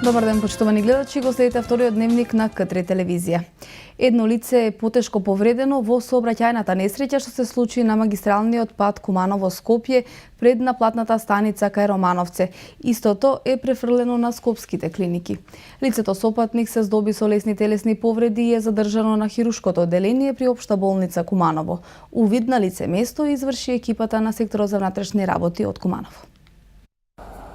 Добар ден, почитувани гледачи, го следите вториот дневник на К3 телевизија. Едно лице е потешко повредено во сообраќајната несреќа што се случи на магистралниот пат Куманово-Скопје пред наплатната станица кај Романовце. Истото е префрлено на скопските клиники. Лицето сопатник се здоби со лесни телесни повреди и е задржано на хирушкото одделение при Општа болница Куманово. Увид на лице место изврши екипата на секторот за внатрешни работи од Куманово.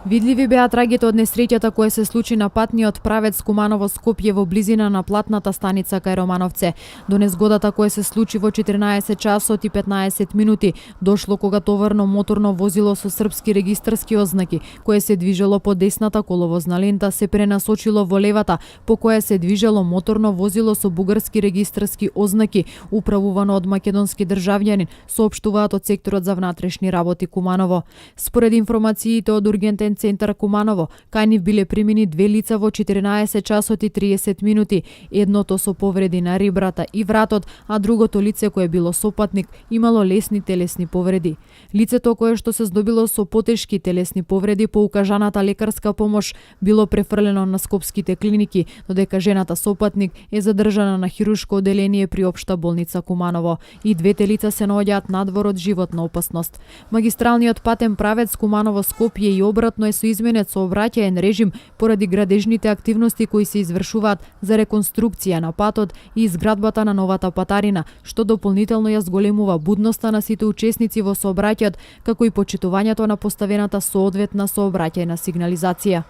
Видливи беа трагите од несреќата која се случи на патниот правец Куманово-Скопје во близина на платната станица кај Романовце. До незгодата која се случи во 14 часот и 15 минути дошло кога товарно моторно возило со српски регистарски ознаки, кое се движело по десната коловозна лента, се пренасочило во левата, по која се движело моторно возило со бугарски регистарски ознаки, управувано од македонски државјанин, соопштуваат од секторот за внатрешни работи Куманово. Според информациите од ургентен центар Куманово, кај нив биле примени две лица во 14 часот и 30 минути, едното со повреди на ребрата и вратот, а другото лице кое било сопатник имало лесни телесни повреди. Лицето кое што се здобило со потешки телесни повреди по укажаната лекарска помош било префрлено на скопските клиники, додека жената сопатник е задржана на хирушко одделение при Општа болница Куманово. И двете лица се наоѓаат надвор од животна опасност. Магистралниот патен правец Куманово-Скопје и обратно е со изменет сообраќаен режим поради градежните активности кои се извршуваат за реконструкција на патот и изградбата на новата патарина, што дополнително ја зголемува будноста на сите учесници во сообраќајот, како и почитувањето на поставената соодветна сообраќајна сигнализација.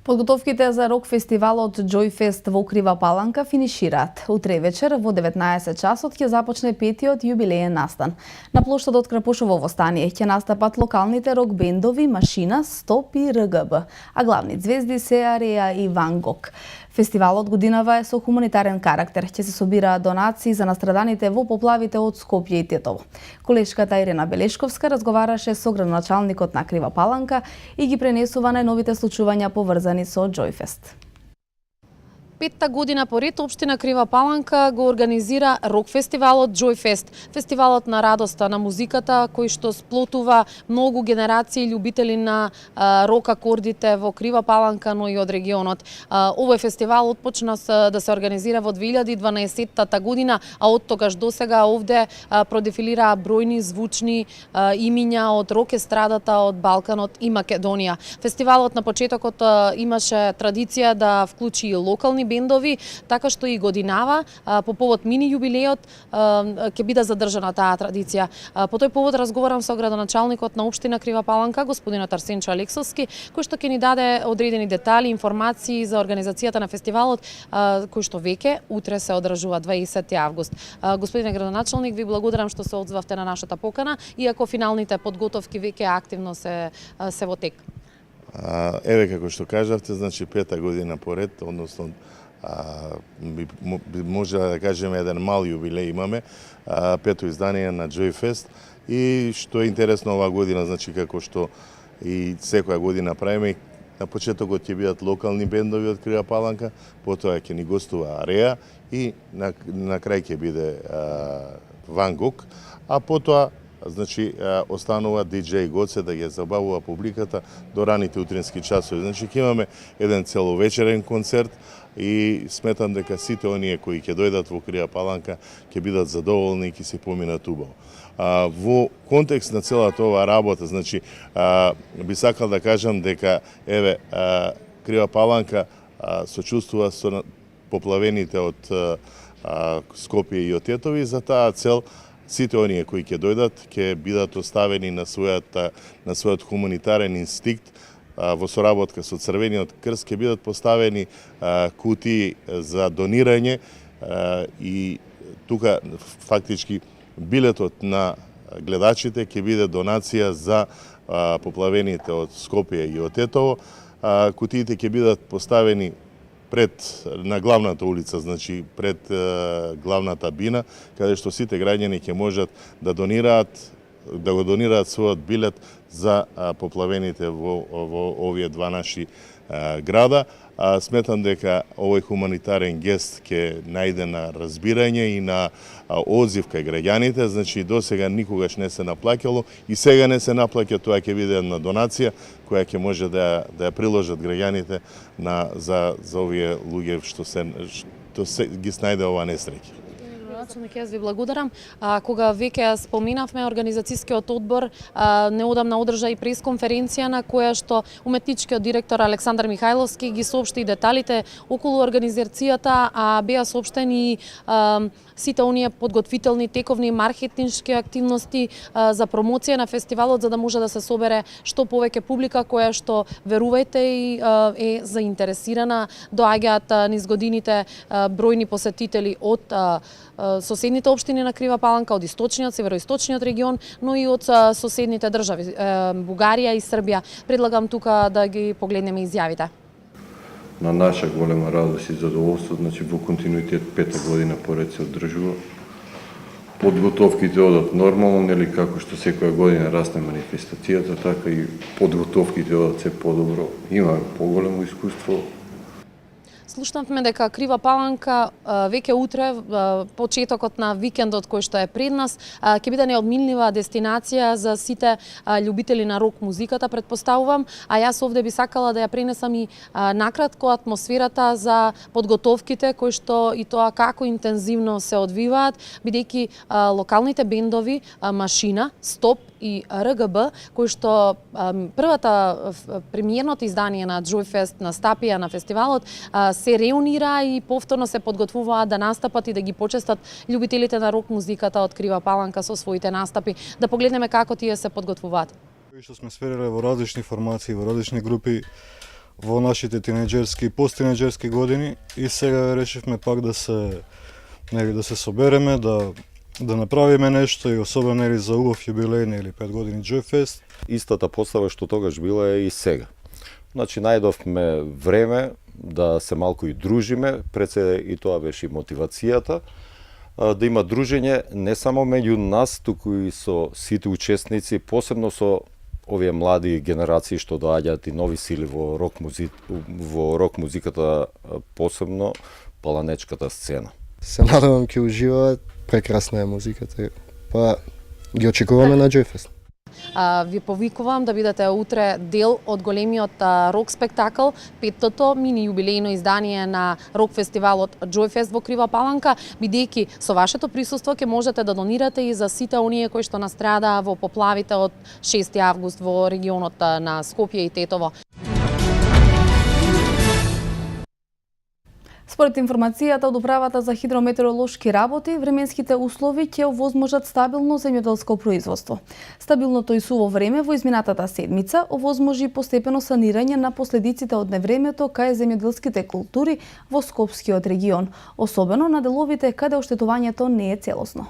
Подготовките за рок фестивалот Joyfest во Крива Паланка финишираат. Утре вечер во 19 часот ќе започне петиот јубилеен настан. На плоштадот Крапушово востание ќе настапат локалните рок бендови Машина, Стоп и РГБ, а главни звезди се Ареа и Ван Гог. Фестивалот годинава е со хуманитарен карактер. Ќе се собираат донации за настраданите во поплавите од Скопје и Тетово. Колешката Ирена Белешковска разговараше со градоначалникот на Крива Паланка и ги пренесува најновите случувања поврзани со Joyfest. Петта година поред општина Крива Паланка го организира рок фестивалот Joyfest, фестивалот на радоста, на музиката, кој што сплотува многу генерации љубители на рок акордите во Крива Паланка, но и од регионот. Овој фестивал отпочна да се организира во 2012 година, а од тогаш до сега овде продефилираа бројни звучни имиња од рок естрадата од Балканот и Македонија. Фестивалот на почетокот имаше традиција да вклучи и локални бендови, така што и годинава по повод мини јубилеот ќе биде задржана таа традиција. По тој повод разговарам со градоначалникот на општина Крива Паланка, господинот Арсенчо Алексовски, кој што ќе ни даде одредени детали, информации за организацијата на фестивалот, кој што веќе утре се одржува 20 август. Господине градоначалник, ви благодарам што се одзвавте на нашата покана, иако финалните подготовки веќе активно се во тек. Еве како што кажавте, значи пета година поред, односно може да кажеме еден мал јубилеј имаме, пето издание на Joyfest, и што е интересно оваа година, значи како што и секоја година правиме, на почетокот ќе бидат локални бендови од Крива Паланка, потоа ќе ни гостува Ареа и на крај ќе биде Ван Гог, а потоа значи останува диџеј Гоце да ги забавува публиката до раните утрински часови. Значи ќе имаме еден целовечерен концерт и сметам дека сите оние кои ќе дојдат во Крива Паланка ќе бидат задоволни и ќе се поминат убаво. Во контекст на целата оваа работа, значи би сакал да кажам дека еве Крива Паланка сочувствува со поплавените од Скопје и од Тетово, и за таа цел сите оние кои ќе дојдат ќе бидат оставени на својот хуманитарен инстинкт. Во соработка со Црвениот крст ќе бидат поставени кутии за донирање и тука фактички билетот на гледачите ќе биде донација за поплавените од Скопје и од Тетово. Кутиите ќе бидат поставени на главната улица, значи пред главната бина, каде што сите граѓани ќе можат да го донираат својот билет за поплавените во овие два наши града. Сметам дека овој хуманитарен гест ќе најде на разбирање и на одзив кај граѓаните, значи до сега никогаш не се наплаќало и сега не се наплаќа, тоа ќе биде една донација која ќе може да ја приложат граѓаните за овие луѓе што се ги снајде ова несреќа. Началник, јас ви благодарам. Кога веќе споменавме, организацијскиот одбор неодамна одржа и пресконференција на која што уметничкиот директор Александар Михајловски ги соопшти деталите околу организацијата, а беа соопштени сите оние подготвителни, тековни, маркетиншки активности за промоција на фестивалот, за да може да се собере што повеќе публика која што, верувајте, и е заинтересирана. Доаѓаат низ годините бројни посетители од соседните општини на Крива Паланка, од источниот, североисточниот регион, но и од соседните држави, Бугарија и Србија. Предлагам тука да ги погледнеме изјавите. На наша голема радост и задоволство, значи во континуитет 5-та година поред се одржува. Подготовките одат нормално, нели, како што секоја година расте манифестацијата, така и подготовките одат се подобро. Има поголемо искуство. Слушнавме дека Крива Паланка веќе утре, почетокот на викендот кој што е пред нас, ќе биде неодминлива дестинација за сите љубители на рок музиката, предпоставувам, а јас овде би сакала да ја пренесам и накратко атмосферата за подготовките кои што и тоа како интензивно се одвиваат, бидејќи локалните бендови Машина, Стоп и РГБ, кои што премиерното издание на Joyfest на стапија на фестивалот се реунира и повторно се подготвуваат да настапат и да ги почестат љубителите на рок музиката од Крива Паланка со своите настапи. Да погледнеме како тие се подготвуваат. Што сме сфериле во различни формации, во различни групи во нашите тинеџерски и посттинеџерски години, и сега решивме пак да се собереме, да направиме нешто, и особено за убав јубилеј или 5 години Joyfest. Истата постава што тогаш била е и сега. Значи најдовме време да се малку и дружиме, пред се и тоа беше и мотивацијата, да има дружење не само меѓу нас, туку и со сите учесници, посебно со овие млади генерации што доаѓаат и нови сили во рок музиката, посебно паланечката сцена. Се надевам ќе уживаат, прекрасна е музиката, па ги очекуваме на Joyfest. Ви повикувам да бидете утре дел од големиот рок спектакл, 5-тото мини јубилејно издание на рок фестивалот Joyfest во Крива Паланка, бидејќи со вашето присуство ќе можете да донирате и за сите оние кои што настрадаа во поплавите од 6 август во регионот на Скопје и Тетово. Според информацијата од Управата за хидрометеоролошки работи, временските услови ќе овозможат стабилно земјоделско производство. Стабилното и суво време во изминатата седмица овозможи постепено санирање на последиците од невремето кај земјоделските култури во Скопскиот регион, особено на деловите каде оштетувањето не е целосно.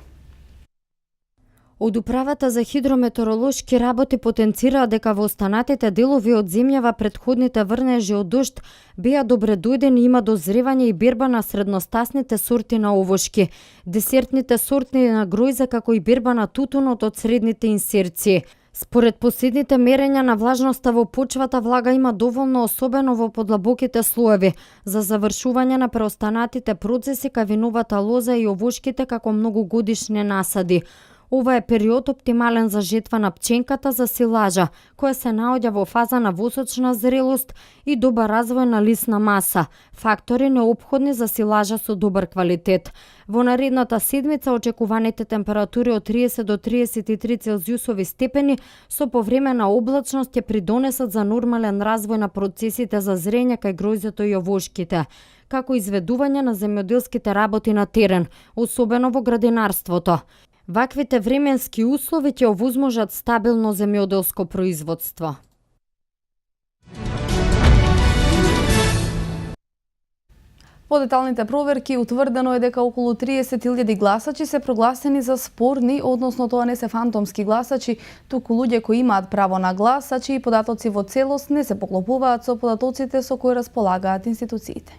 Од Управата за хидрометеоролошки работи потенцираа дека во останатите делови од земјава претходните врнежи од дожд беа добре дојдени и има дозревање и берба на средностасните сорти на овошки, десертните сорти на гројза, како и берба на тутунот од средните инсерции. Според последните мерења на влажноста во почвата, влага има доволно, особено во подлабоките слоеви, за завршување на преостанатите процеси кај виновата лоза и овошките како многогодишни насади. Ова е период оптимален за жетва на пченката за силажа, која се наоѓа во фаза на восочна зрелост и добар развој на лисна маса, фактори неопходни за силажа со добар квалитет. Во наредната седмица очекуваните температури од 30 до 33 целзиусови степени со повремена облачност ќе придонесат за нормален развој на процесите за зрење кај гројзето и овошките, како изведување на земјоделските работи на терен, особено во градинарството. Ваквите временски услови ќе овозможат стабилно земјоделско производство. По деталните проверки утврдено е дека околу 30.000 гласачи се прогласени за спорни, односно тоа не се фантомски гласачи, туку луѓе кои имаат право на глас, чии податоци во целост не се поклопуваат со податоците со кои располагаат институциите.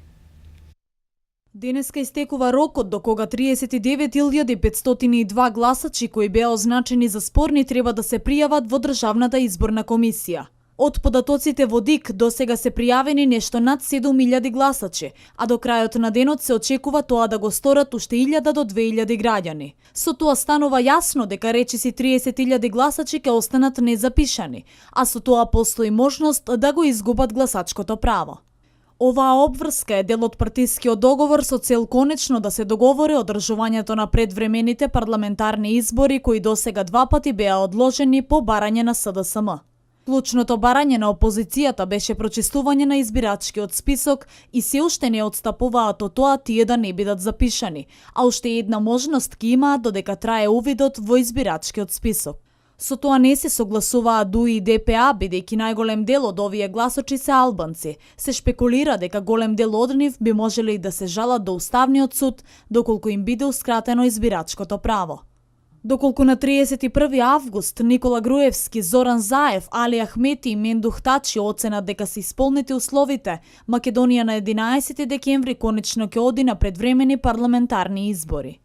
Денеска истекува рокот до кога 39.502 гласачи кои беа означени за спорни треба да се пријават во Државната изборна комисија. Од податоците во ДИК до сега се пријавени нешто над 7.000 гласачи, а до крајот на денот се очекува тоа да го сторат уште 1.000 до 2.000 граѓани. Со тоа станува јасно дека речиси 30.000 гласачи ќе останат незапишани, а со тоа постои можност да го изгубат гласачкото право. Оваа обврска е дел од партискиот договор со цел конечно да се договори одржувањето на предвремените парламентарни избори кои досега 2 пати беа одложени по барање на СДСМ. Клучното барање на опозицијата беше прочистување на избирачкиот список и се уште не отстапуваат од тоа тие да не бидат запишани, а уште една можност ки имаат додека трае увидот во избирачкиот список. Со тоа не се согласуваат ДУИ и ДПА, бидејќи најголем дел од овие гласачи се албанци. Се шпекулира дека голем дел од нив би можеле и да се жалат до Уставниот суд, доколку им биде ускратено избирачкото право. Доколку на 31 август Никола Груевски, Зоран Заев, Али Ахмети и Мендух Тачи оценат дека се исполнети условите, Македонија на 11 декември конечно ќе оди на предвремени парламентарни избори.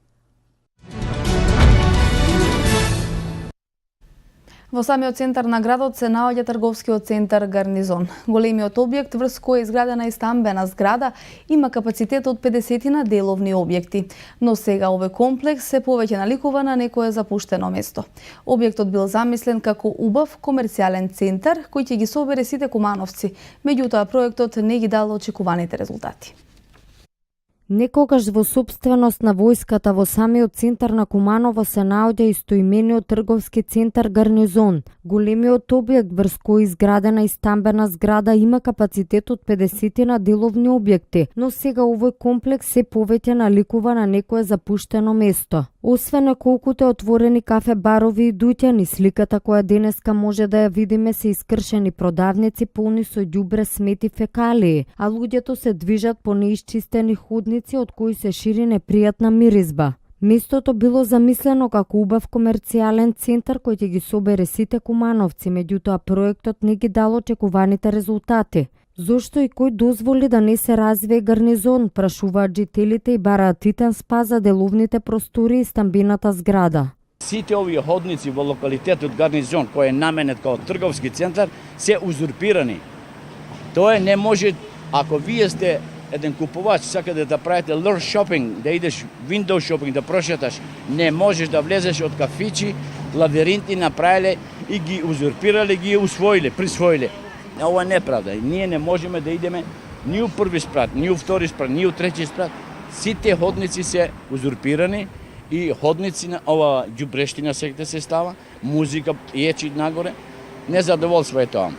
Во самиот центар на градот се наоѓа трговскиот центар Гарнизон. Големиот објект врз кој е изградена и стамбена зграда има капацитет од 50 на деловни објекти, но сега овој комплекс се повеќе наликува на некое запуштено место. Објектот бил замислен како убав комерцијален центар кој ќе ги собере сите кумановци, меѓутоа проектот не ги дал очекуваните резултати. Некогаш во сопственост на војската во самиот центар на Куманово се наоѓа истоимениот трговски центар Гарнизон. Големиот објект врз кој изградена и стамбена зграда има капацитет од 50 на деловни објекти, но сега овој комплекс се повеќе наликува на некое запуштено место. Освен неколкуте отворени кафе барови и дуќани, сликата која денеска може да ја видиме се искршени продавници полни со ѓубре, смети, фекалии, а луѓето се движат по неисчистени ходници од кои се шири непријатна миризба. Местото било замислено како убав комерцијален центар кој ќе ги собере сите кумановци, меѓутоа проектот не ги дал очекуваните резултати. Зошто и кој дозволи да не се развие Гарнизон, прашуваат жителите и бараат титен спа за деловните простори и стамбената зграда. Сите овие ходници во локалитетот Гарнизон, кој е наменет како трговски центар, се узурпирани. Тоа не може, ако вие сте еден купувач, сакате да правите lure shopping, да идеш window shopping, да прошеташ, не можеш да влезеш од кафичи, лабиринти направиле и ги узурпирале, ги усвоиле, присвоиле. Ова не е правда. Ние не можеме да идеме ни у први спрат, ни у втори спрат, ни у трети спрат. Сите ходници се узурпирани и ходници на ова ѓубрештина секте се става, музика ечи нагоре. Незадоволство е тоа.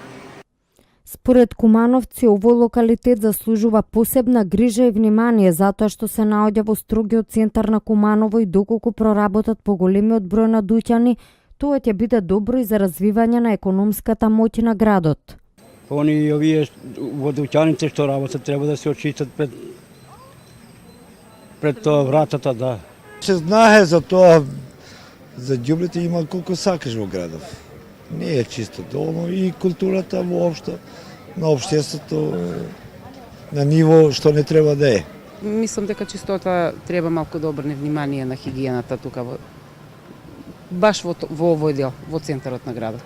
Според кумановци, овој локалитет заслужува посебна грижа и внимание затоа што се наоѓа во строгиот центар на Куманово и доколку проработат по големиот број на дуќани, тоа ќе биде добро и за развивање на економската моќ на градот. Они и овие во дуќаните што работат треба да се очистат пред тоа вратата, да. Се знае за тоа, за ѓубрите има колку сакаш во градот. Не е чисто доволно и културата воопшто на општеството на ниво што не треба да е. Мислам дека чистота треба малку да обрне внимание на хигиената тука баш во овој дел, во центарот на градот.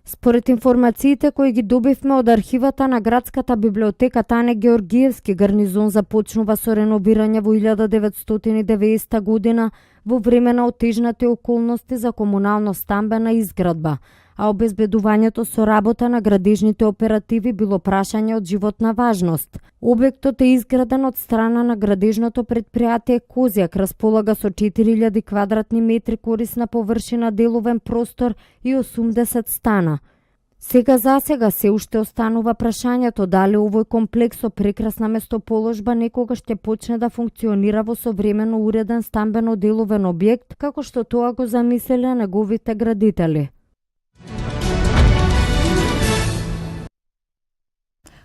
Според информациите кои ги добивме од архивата на градската библиотека Тане Георгиевски, Гарнизон започнува со реновирање во 1990 година во време на отежнати околности за комунално-стамбена изградба, а обезбедувањето со работа на градежните оперативи било прашање од животна важност. Објектот е изграден од страна на градежното предпријатие Козјак, располага со 4000 квадратни метри корисна површина деловен простор и 80 стана. Сега се уште останува прашањето дали овој комплекс со прекрасна местоположба некогаш ќе почне да функционира во современо уреден стамбено деловен објект, како што тоа го замислиле неговите градители.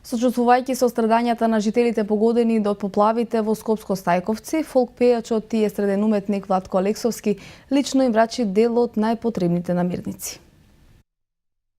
Сочувствувајќи со страдањата на жителите погодени од поплавите во Скопско Стајковци, фолк пејачот и естраден уметник Владко Алексовски лично им врачи дел од најпотребните намирници.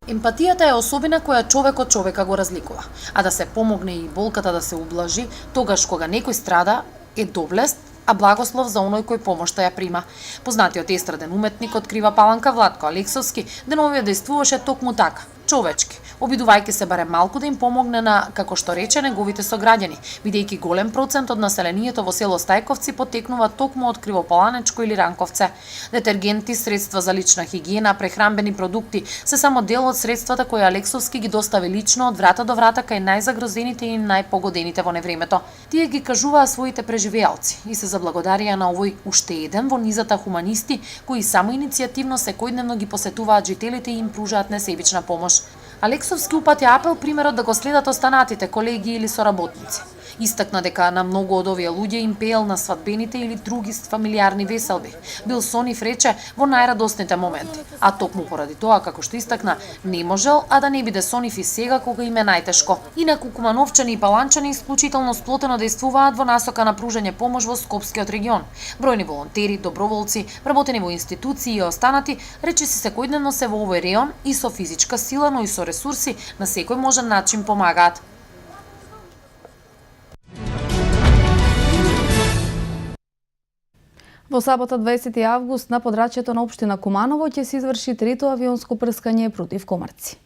Емпатијата е особина која човек од човека го разликува, а да се помогне и болката да се ублажи, тогаш кога некој страда, е доблест, а благослов за оној кој помошта ја прима. Познатиот естраден уметник од Крива Паланка Владко Алексовски деновиве действуваше токму така, човечки, обидувајќи се барем малку да им помогне на, како што рече, неговите сограѓани, бидејќи голем процент од населението во село Стајковци потекнува токму од Кривопаланечко или Ранковце. Детергенти, средства за лична хигиена, прехранбени продукти се само дел од средствата кои Алексовски ги достави лично од врата до врата кај најзагрозените и најпогодените во невремето. Тие ги кажуваа своите преживеалци и се заблагодарија на овој уште еден во низата хуманисти кои само иницијативно секојдневно ги посетуваат жителите и им пружаат несебична помош. Алексовски упатја апел примерот да го следат останатите колеги или соработници. Истакна дека на многу од овие луѓе им пеел на свадбените или други фамилиарни веселби. Бил со нив, рече, во најрадосните моменти, а токму поради тоа, како што истакна, не можел, а да не биде со нив и сега кога им е најтешко. Инаку кумановчани и паланчани исклучително сплотено действуваат во насока на пружање помош во Скопскиот регион. Бројни волонтери, доброволци, вработени во институции и останати, речиси секојдневно се во овој реон и со физичка сила, но и со ресурси на секој можен начин помагаат. Во сабота 20 август на подрачјето на општина Куманово ќе се изврши трето авионско прскање против комарци.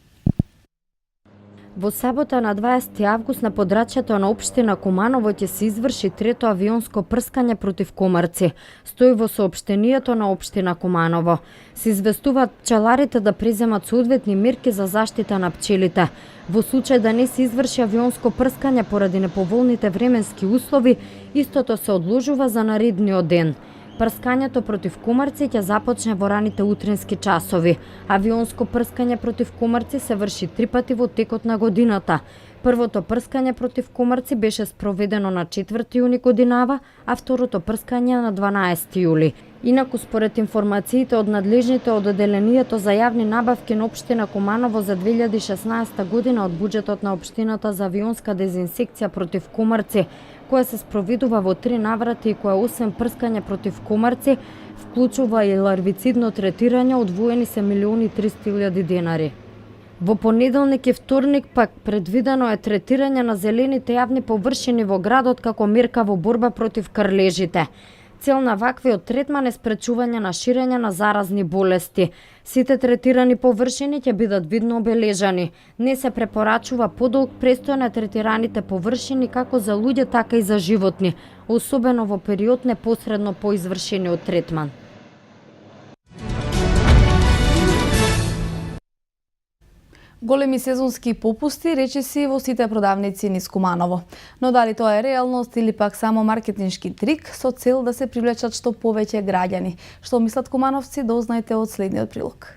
Во сабота на 20 август на подрачјето на општина Куманово ќе се изврши трето авионско прскање против комарци. Стои во соопштението на општина Куманово. Се известуваат пчеларите да преземат соодветни мерки за заштита на пчелите. Во случај да не се изврши авионско прскање поради неповолните временски услови, истото се одложува за наредниот ден. Прскањето против комарци ќе започне во раните утрински часови. Авионско прскање против комарци се врши 3 пати во текот на годината. Првото прскање против комарци беше спроведено на 4 јуни годинава, а второто прскање на 12 јули. Инаку, според информациите од надлежните од одделението за јавни набавки на општина Куманово за 2016 година од буџетот на општината за авионска дезинсекција против комарци, која се спроведува во 3 наврати и која освен прскање против комарци, вклучува и ларвицидно третирање, одвоени се 1.300.000 денари. Во понеделник и вторник пак предвидено е третирање на зелените јавни површини во градот како мерка во борба против крлежите. Цел на ваквиот третман е спречување на ширење на заразни болести. Сите третирани површини ќе бидат видно обележани. Не се препорачува подолг престој на третираните површини како за луѓе, така и за животни, особено во период непосредно по извршениот третман. Големи сезонски попусти речиси во сите продавници низ Куманово. Но дали тоа е реалност или пак само маркетиншки трик со цел да се привлечат што повеќе граѓани? Што мислат кумановци, дознаете од следниот прилог.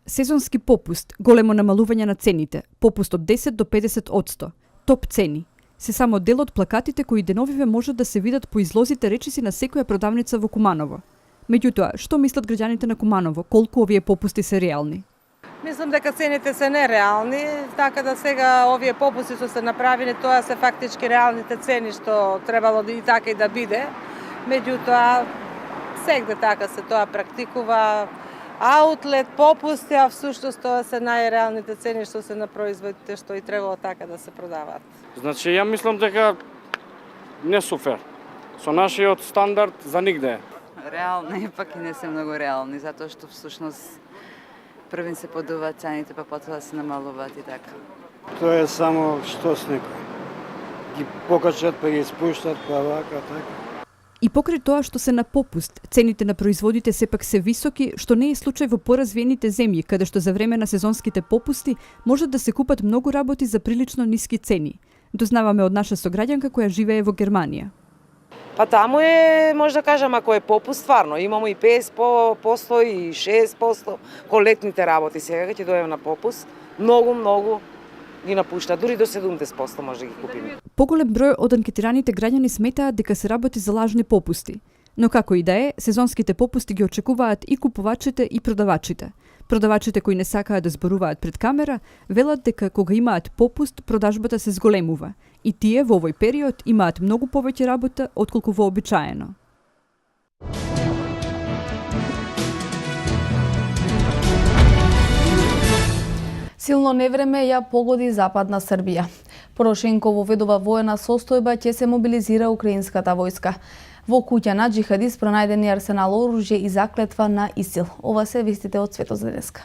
Сезонски попуст, големо намалување на цените, попуст од 10 до 50%, топ цени. Се само дел од плакатите кои деновиве можат да се видат по излозите речиси на секоја продавница во Куманово. Меѓутоа, што мислат граѓаните на Куманово, колку овие попусти се реални? Мислам дека цените се нереални, така да сега овие попусти што се направени, тоа се фактички реалните цени што требало и така и да биде. Меѓутоа, сегде така се тоа практикува, аутлет, попусти, а всушност тоа се најреалните цени што се на производите што и требало така да се продаваат. Значи, ја мислам дека не суфер. Со нашиот стандард за нигде. Реални, пак и не се многу реални, затоа што всушност првин се подуваат цените, па потоа се намалуваат и така. Тоа е само што с некој. Ги покачат, па ги спуштат, па вака, така. И покрај тоа што се на попуст, цените на производите сепак се високи, што не е случај во поразвиените земји, каде што за време на сезонските попусти можат да се купат многу работи за прилично ниски цени. Дознаваме од наша сограѓанка која живее во Германија. Па таму е, може да кажам, ако е попуст, стварно, имамо и 50% и 6%, колетните работи сега ќе дојдем на попуст, многу ги напушта, дури до 70% може да ги купиме. Поголем број од анкетираните граѓани сметаат дека се работи за лажни попусти. Но како и да е, сезонските попусти ги очекуваат и купувачите и продавачите. Продавачите кои не сакаат да зборуваат пред камера, велат дека кога имаат попуст, продажбата се зголемува. И тие во овој период имаат многу повеќе работа отколку вообичаено. Силно невреме ја погоди западна Србија. Порошенко воведува воена состојба ќе се мобилизира украинската војска. Во куќа на џихадист пронајдени арсенал оружје и заклетва на ИСИЛ. Ова се вестите од светот за денеска.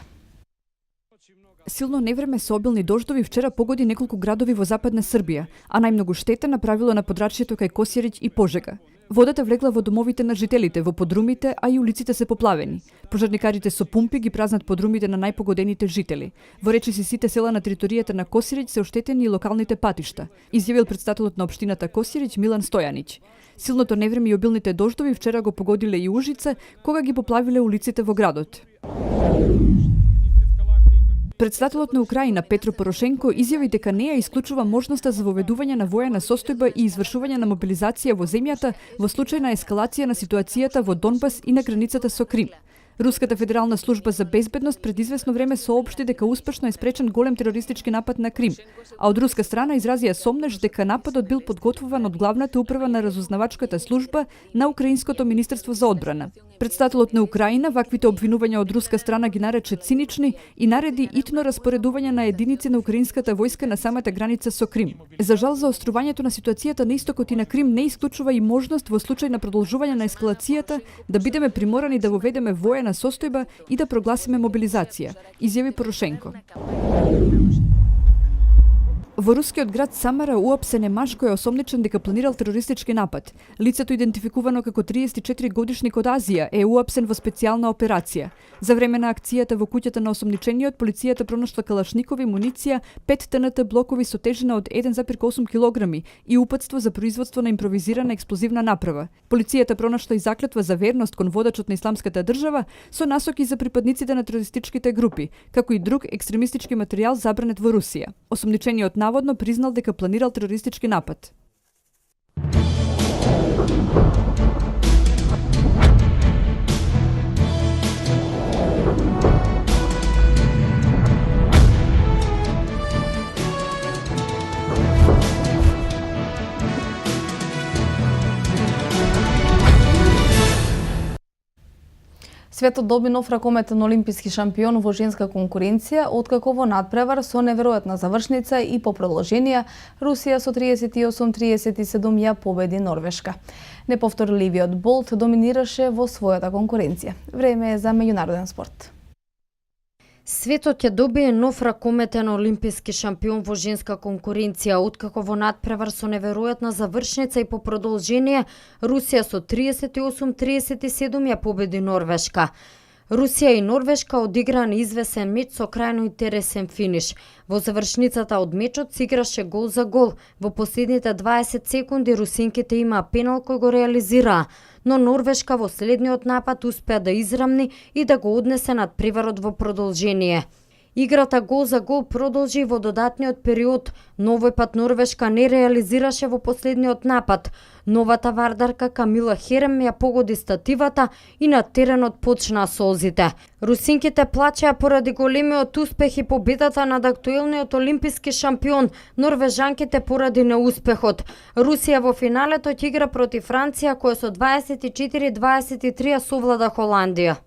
Силно невреме со обилни дождови вчера погоди неколку градови во западна Србија, а најмногу штета направило на подрачјето кај Косјерич и Пожега. Водата влегла во домовите на жителите, во подрумите, а и улиците се поплавени. Пожарникарите со пумпи ги празнат подрумите на најпогодените жители. Во речиси сите села на територијата на Косјерич се оштетени и локалните патишта, изјавил председателот на општината Косјерич Милан Стојанич. Силното невреме и обилните дождови вчера го погодиле и Ужица, кога ги поплавиле улиците во градот. Председателот на Украина Петро Порошенко изјави дека не ја исклучува можноста за воведување на воена состојба и извршување на мобилизација во земјата во случај на ескалација на ситуацијата во Донбас и на границата со Крим. Руската федерална служба за безбедност пред извесно време соопшти дека успешно е спречен голем терористички напад на Крим, а од руска страна изразија сомнеж дека нападот бил подготвуван од главната управа на разузнавачката служба на Украинското министерство за одбрана. Председателот на Украина ваквите обвинувања од руска страна ги нарече цинични и нареди итно распоредување на единици на украинската војска на самата граница со Крим. За жал, заострувањето на ситуацијата на истокот и на Крим не исклучува и можност во случај на продолжување на ескалацијата да бидеме приморани да воведеме воена состојба и да прогласиме мобилизација, изјави Порошенко. Во рускиот град Самара уапсен е маж кој е осомничен дека планирал терористички напад. Лицето идентификувано како 34 годишник од Азија е уапсен во специјална операција. За време на акцијата во куќата на осомничениот, полицијата пронашла калашникови, муниција, 5 ТНТ блокови со тежина од 1,8 кг и упатство за производство на импровизирана експлозивна направа. Полицијата пронашла и заклетва за верност кон водачот на Исламската држава со насоки за припадниците на терористичките групи, како и друг екстремистички материјал забранет во Русија. Осомничениот наводно признал дека планирал терористички напад. Светот доби нов ракометен олимписки шампион во женска конкуренција, откако во надпревар со неверојатна завршница и по продолженија Русија со 38-37 ја победи Норвешка. Неповторливиот Болт доминираше во својата конкуренција. Време е за меѓународен спорт. Светот ќе добие нов ракометен олимписки шампион во женска конкуренција, откако во надпревар со неверојатна завршница и по продолжение Русија со 38-37 ја победи Норвешка. Русија и Норвешка одиграа извесен меч со крајно интересен финиш. Во завршницата од мечот се играше гол за гол. Во последните 20 секунди русинките имаа пенал кој го реализираа, но Норвешка во следниот напад успеа да израмни и да го однесе над преварот во продолжение. Играта гол за гол продолжи во додатниот период, но овој пат Норвешка не реализираше во последниот напад. Новата вардарка Камила Херем ја погоди стативата и на теренот почнаа солзите. Русинките плачеа поради големиот успех и победата над актуелниот олимписки шампион, норвежанките поради неуспехот. Русија во финалето ќе игра против Франција, која со 24-23 совлада Холандија.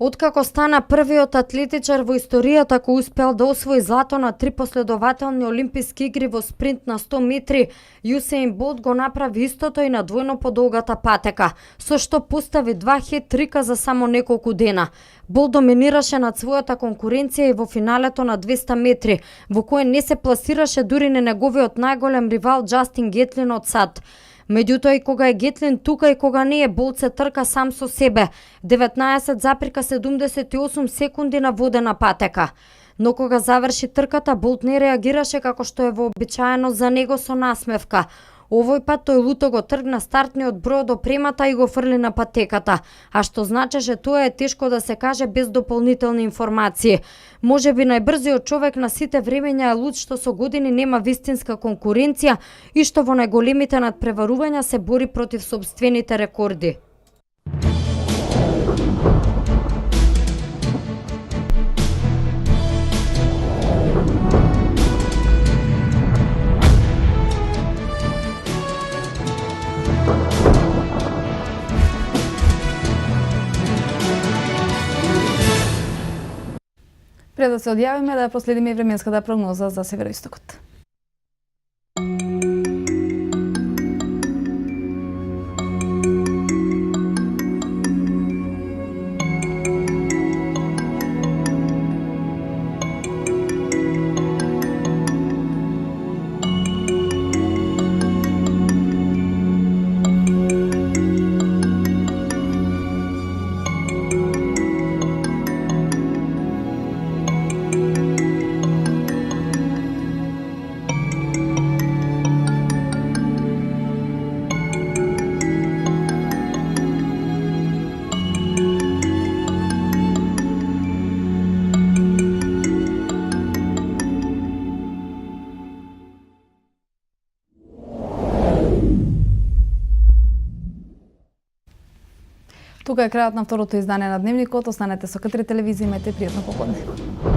Откако стана првиот атлетичар во историјата кој успеал да освои злато на 3 последователни олимписки игри во спринт на 100 метри, Јусеин Болт го направи истото и на двојно подолгата патека, со што постави 2 хет-трика за само неколку дена. Болт доминираше над својата конкуренција и во финалето на 200 метри, во кое не се пласираше дури на неговиот најголем ривал Џастин Гетлин од САД. Меѓутоа, и кога е Гетлин тука и кога не е, Болт се трка сам со себе. 19,78 секунди на водена патека. Но кога заврши трката, Болт не реагираше како што е вообичаено за него со насмевка. Овој пат тој луто го тргна стартниот број од опремата и го фрли на патеката, а што значеше тоа е тешко да се каже без дополнителни информации. Можеби најбрзиот човек на сите времења е луд што со години нема вистинска конкуренција и што во најголемите надпреварувања се бори против сопствените рекорди. Пред да се одјавиме да проследиме и временската прогноза за североистокот. Тука е крајот на второто издание на Дневникот. Останете со К3 телевизија, имајте пријатно поподне.